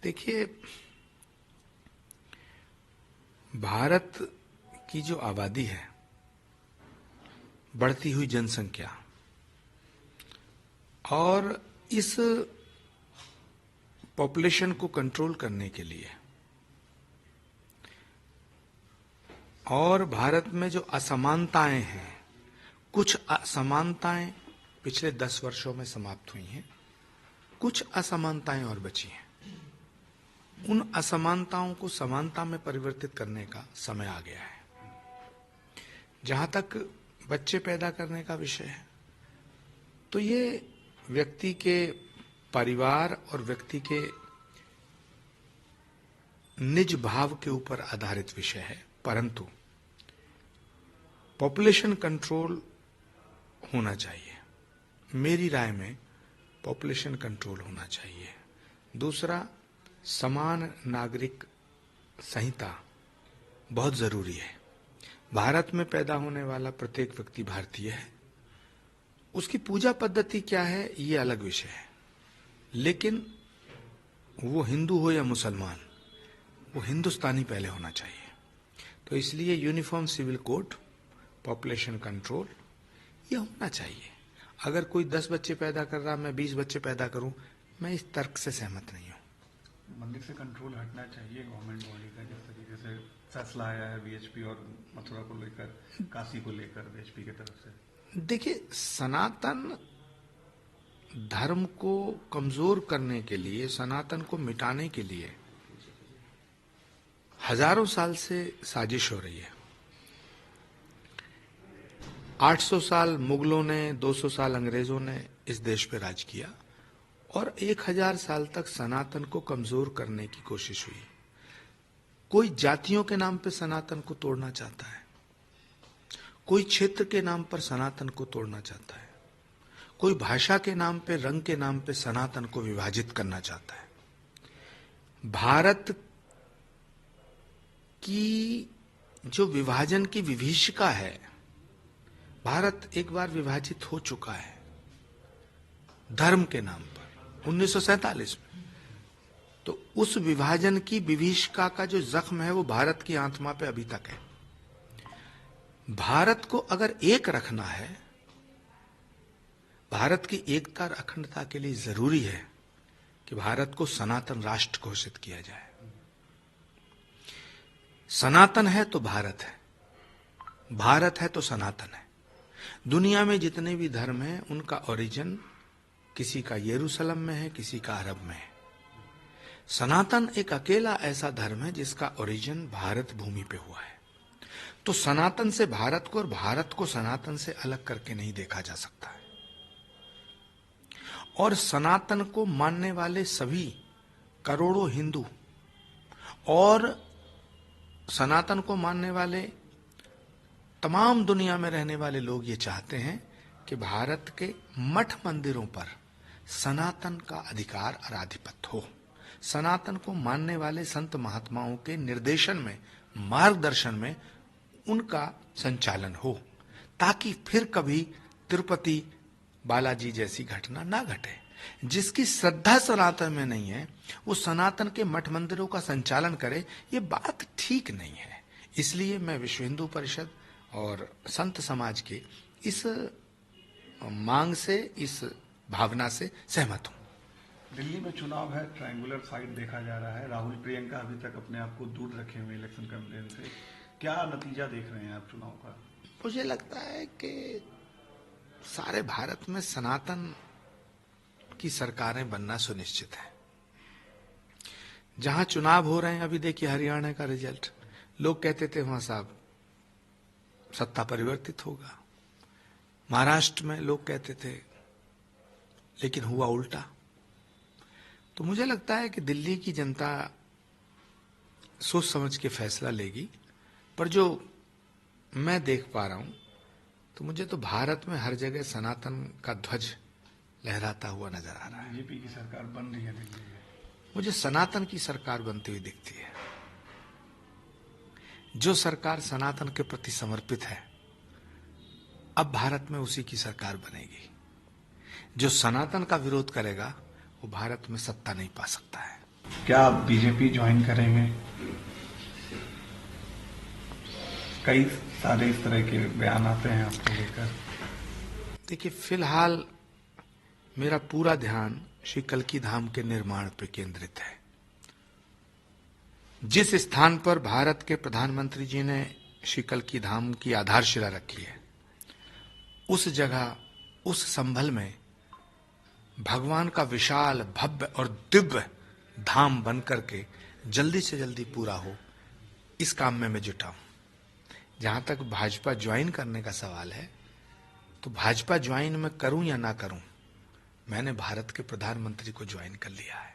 देखिए, भारत की जो आबादी है, बढ़ती हुई जनसंख्या और इस पॉपुलेशन को कंट्रोल करने के लिए और भारत में जो असमानताएं हैं, कुछ असमानताएं पिछले 10 वर्षों में समाप्त हुई हैं, कुछ असमानताएं और बची हैं। उन असमानताओं को समानता में परिवर्तित करने का समय आ गया है। जहां तक बच्चे पैदा करने का विषय है, तो ये व्यक्ति के परिवार और व्यक्ति के निज भाव के ऊपर आधारित विषय है, परंतु पॉपुलेशन कंट्रोल होना चाहिए। मेरी राय में पॉपुलेशन कंट्रोल होना चाहिए। दूसरा, समान नागरिक संहिता बहुत जरूरी है। भारत में पैदा होने वाला प्रत्येक व्यक्ति भारतीय है। उसकी पूजा पद्धति क्या है, ये अलग विषय है, लेकिन वो हिंदू हो या मुसलमान, वो हिंदुस्तानी पहले होना चाहिए। तो इसलिए uniform civil code, population control, ये होना चाहिए। अगर कोई 10 बच्चे पैदा कर रहा, मैं 20 बच्चे पैदा करूं, मैं इस तर्क से सहमत नहीं हूं। मंदिर से कंट्रोल हटना चाहिए गवर्नमेंट बॉडी का, जिस तरीके से फैसला आया है बीएचपी और मथुरा को लेकर, काशी को लेकर बीएचपी की तरफ से। देखिए, सनातन धर्म को कमजोर करने के लिए, सनातन को मिटाने के लिए हजारों साल से साजिश हो रही है। 800 साल मुगलों ने, 200 साल अंग्रेजों ने इस देश पे राज किया और 1000 साल तक सनातन को कमजोर करने की कोशिश हुई। कोई जातियों के नाम पे सनातन को तोड़ना चाहता है, कोई क्षेत्र के नाम पर सनातन को तोड़ना चाहता है, कोई भाषा के नाम पे, रंग के नाम पे सनातन को विभाजित करना चाहता है। भारत की जो विभाजन की विभीषिका है, भारत एक बार विभाजित हो चुका है धर्म के नाम पर 1947 में। तो उस विभाजन की विभीषिका का जो जख्म है, वो भारत की आत्मा पे अभी तक है। भारत को अगर एक रखना है, भारत की एकता और अखंडता के लिए जरूरी है कि भारत को सनातन राष्ट्र घोषित किया जाए। सनातन है तो भारत है, भारत है तो सनातन है। दुनिया में जितने भी धर्म हैं, उनका ओरिजिन किसी का यरूशलेम में है, किसी का अरब में है। सनातन एक अकेला ऐसा धर्म है जिसका ओरिजिन भारत भूमि पे हुआ है। तो सनातन से भारत को और भारत को सनातन से अलग करके नहीं देखा जा सकता है। और सनातन को मानने वाले सभी करोड़ों हिंदू और सनातन को मानने वाले तमाम दुनिया में रहने वाले लोग ये चाहते हैं कि भारत के मठ मंदिरों पर सनातन का अधिकार और आधिपत्य हो। सनातन को मानने वाले संत महात्माओं के निर्देशन में, मार्गदर्शन में उनका संचालन हो, ताकि फिर कभी तिरुपति बालाजी जैसी घटना ना घटे। जिसकी श्रद्धा सनातन में नहीं है, वो सनातन के मठ मंदिरों का संचालन करे, ये बात ठीक नहीं है। इसलिए मैं विश्व हिंदू परिषद और संत समाज के इस मांग से, इस भावना से सहमत हूं। दिल्ली में चुनाव है, ट्रायंगुलर फाइट देखा जा रहा है। राहुल प्रियंका अभी तक अपने आप को दूर रखे हुए इलेक्शन कैंपेन से। क्या नतीजा देख रहे हैं आप चुनाव का? मुझे लगता है कि सारे भारत में सनातन की सरकारें बनना सुनिश्चित है। जहां चुनाव हो रहे हैं, अभी देखिए हरियाणा का रिजल्ट, लोग कहते थे वहां साहब सत्ता परिवर्तित होगा। महाराष्ट्र में लोग कहते थे, लेकिन हुआ उल्टा। तो मुझे लगता है कि दिल्ली की जनता सोच समझ के फैसला लेगी। पर जो मैं देख पा रहा हूं, तो मुझे तो भारत में हर जगह सनातन का ध्वज लहराता हुआ नजर आ रहा है। बीजेपी की सरकार बन रही है दिल्ली में, मुझे सनातन की सरकार बनती हुई दिखती है। जो सरकार सनातन के प्रति समर्पित है, अब भारत में उसी की सरकार बनेगी। जो सनातन का विरोध करेगा, वो भारत में सत्ता नहीं पा सकता है। क्या आप बीजेपी ज्वाइन करेंगे? कई सारे इस तरह के बयान आते हैं आपको लेकर। देखिए, फिलहाल मेरा पूरा ध्यान श्री कल्की धाम के निर्माण पर केंद्रित है। जिस स्थान पर भारत के प्रधानमंत्री जी ने श्री कल्की धाम की आधारशिला रखी है, उस जगह, उस संभल में भगवान का विशाल, भव्य और दिव्य धाम बन करके जल्दी से जल्दी पूरा हो, इस काम में मैं जुटा हूं। जहां तक भाजपा ज्वाइन करने का सवाल है, तो भाजपा ज्वाइन मैं करूं या ना करूं, मैंने भारत के प्रधानमंत्री को ज्वाइन कर लिया है।